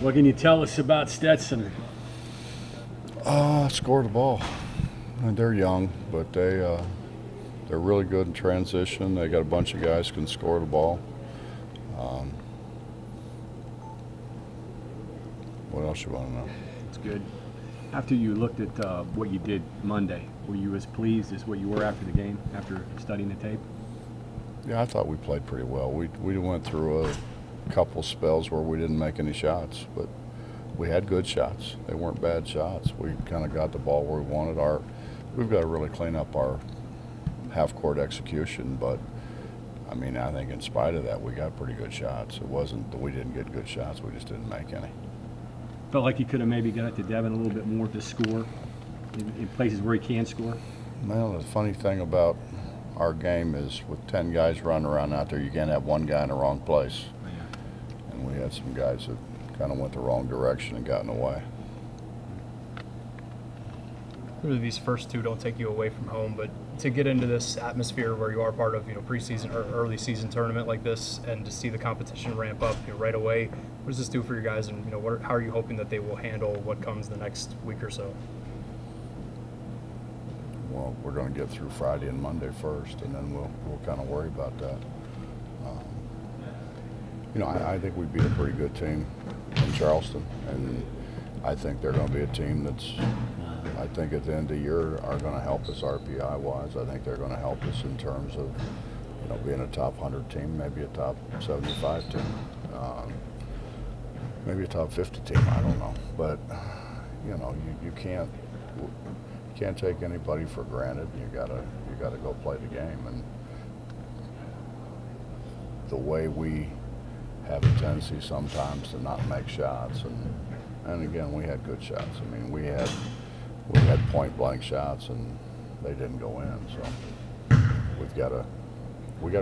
What can you tell us about Stetson? Score the ball. And they're young, but they're really good in transition. They got a bunch of guys who can score the ball. What else you want to know? It's good. After you looked at what you did Monday, were you as pleased as what you were after the game, after studying the tape? Yeah, I thought we played pretty well. We went through a couple spells where we didn't make any shots, but we had good shots. They weren't bad shots. We kind of got the ball where we wanted. We've got to really clean up our half-court execution, but I mean, I think in spite of that, we got pretty good shots. It wasn't that we didn't get good shots, we just didn't make any. Felt like you could have maybe got it to Devin a little bit more to score in places where he can score? Well, the funny thing about our game is with 10 guys running around out there, you can't have one guy in the wrong place. Yeah. And we had some guys that kind of went the wrong direction and got in the way. Really, these first two don't take you away from home, but to get into this atmosphere where you are part of, preseason or early season tournament like this, and to see the competition ramp up, right away, what does this do for your guys? And how are you hoping that they will handle what comes the next week or so? Well, we're going to get through Friday and Monday first, and then we'll kind of worry about that. I think we beat a pretty good team in Charleston, and I think they're going to be a team that's, I think at the end of the year, are going to help us RPI-wise. I think they're going to help us in terms of, being a top 100 team, maybe a top 75 team, maybe a top 50 team. I don't know, but you can't take anybody for granted. You gotta go play the game, and the way we have a tendency sometimes to not make shots, and again, we had good shots. I mean, we had point blank shots and they didn't go in, so we got to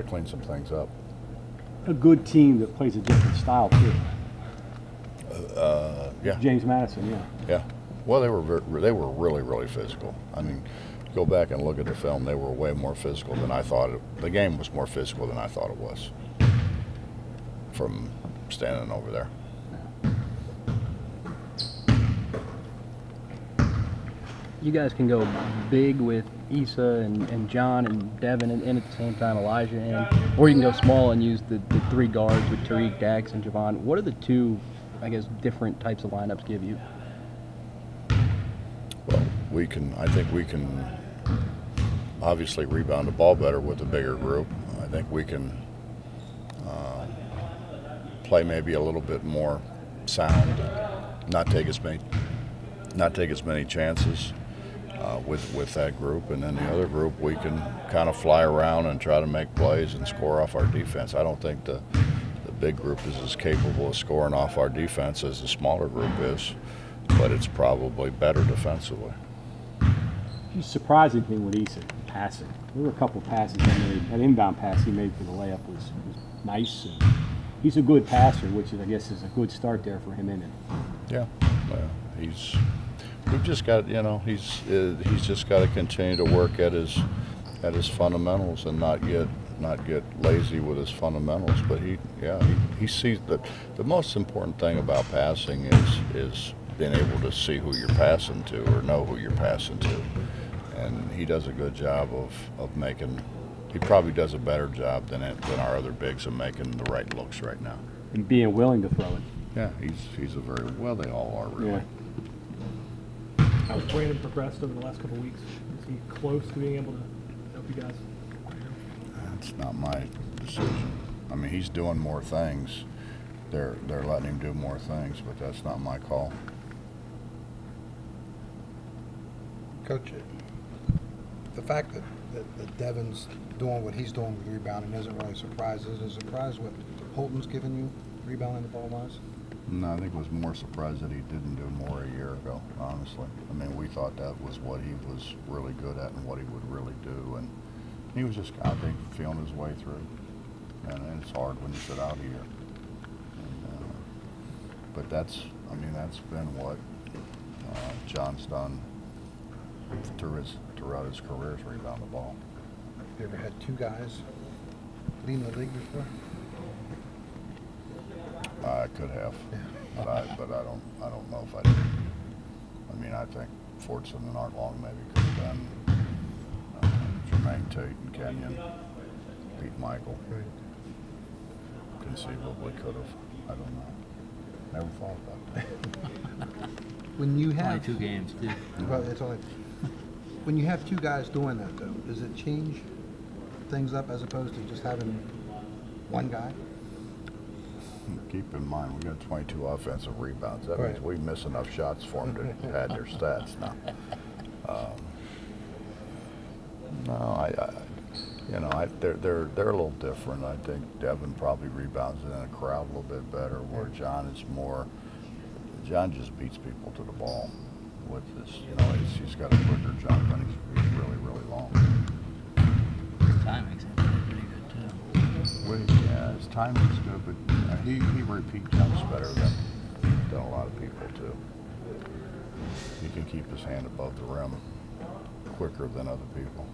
clean some things up. A good team that plays a different style too. Yeah. James Madison, yeah. Yeah. Well, they were really, really physical. I mean, go back and look at the film. They were way more physical than I thought. The game was more physical than I thought it was from standing over there. You guys can go big with Issa and John and Devin and at the same time Elijah in, or you can go small and use the three guards with Tariq, Dax, and Javon. What are the two, different types of lineups give you? Well, I think we can obviously rebound the ball better with a bigger group. I think we can play maybe a little bit more sound, not take as many chances with that group, and then the other group we can kind of fly around and try to make plays and score off our defense. I don't think the big group is as capable of scoring off our defense as the smaller group is, but it's probably better defensively. He's surprising thing with Issa passing. There were a couple of passes he made. That inbound pass he made for the layup was nice. And he's a good passer, which I guess is a good start there for him in it. Yeah, well, we've just got, he's just got to continue to work at his fundamentals and not get lazy with his fundamentals. But he sees that the most important thing about passing is being able to see who you're passing to or know who you're passing to. And he does a good job of making. He probably does a better job than our other bigs of making the right looks right now. And being willing to throw it. Yeah, he's a very well. They all are really. Yeah. How's Brandon progressed over the last couple of weeks? Is he close to being able to help you guys? That's not my decision. I mean, he's doing more things. They're letting him do more things, but that's not my call. Coach, the fact that Devin's doing what he's doing with rebounding isn't really a surprise. Is it a surprise what Holton's giving you rebounding the ball wise? No, I think it was more surprised that he didn't do more a year ago, honestly. I mean, we thought that was what he was really good at and what he would really do. And he was just, I think, feeling his way through. And it's hard when you sit out here. But that's been what John's done throughout his career is rebound the ball. Have you ever had two guys leading the league before? I could have, Yeah. but I don't know if I did. I mean, I think Fortson and Art Long maybe could have been Jermaine Tate and Kenyon, Pete Michael. Right. Conceivably could have. I don't know. Never thought about that. When you have 22 games, too. Well, it's only, when you have two guys doing that though, does it change things up as opposed to just having one guy? Keep in mind, we got 22 offensive rebounds. That Right. means we miss enough shots for them to pad their stats now. No, they're a little different. I think Devin probably rebounds in a crowd a little bit better, where John is more. John just beats people to the ball with this. He's got a quicker jump and he's really, really long. His timing's pretty good, too. Well, yeah, his timing's good, but he repeat jumps better than a lot of people too. He can keep his hand above the rim quicker than other people.